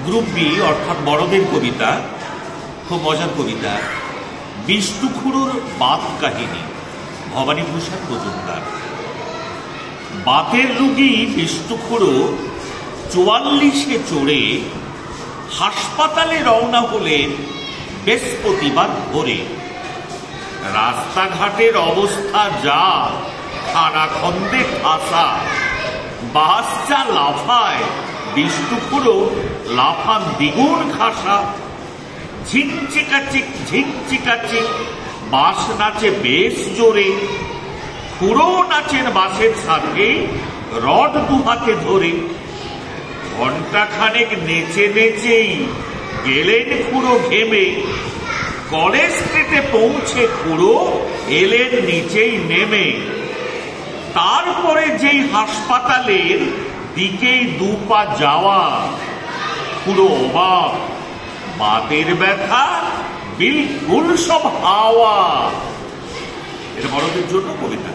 Group B অর্থাৎ বড়দের কবিতা, খুব মজার কবিতা। বিষ্ণুখুড়োর বাত কাহিনী, ভবানীভূষণ মজুমদার। বাতের রুগী বিষ্ণুখুড়ো 44-এ চড়ে হাসপাতালে রওনা হলেন বৃহস্পতিবার ভোরে। রাস্তাঘাটের অবস্থা যা, খানাখন্দে ঠাসা। বাস যা লাফায়, বিষ্ণুখুড়ো লাফান দ্বিগুণ খাসা। ঝিকচিকাচিক ঝিকচিকাচিক বাস নাচে বেশ জোরে। খুড়ো নাচেন বাসের সাথে রড দুহাতে ধরে। ঘণ্টাখানেক নেচে নেচেই গেলেন খুড়ো ঘেমে। কলেজ স্ট্রিটে পৌঁছে খুড়ো এলেন নিচেই নেমে। তারপরে যেই হাসপাতালের দিকেই দুপা যাওয়া, খুড়ো অবাক, বাতের ব্যথা বিলকুল সব হাওয়া। এটা বড়দের জন্য কবিতা।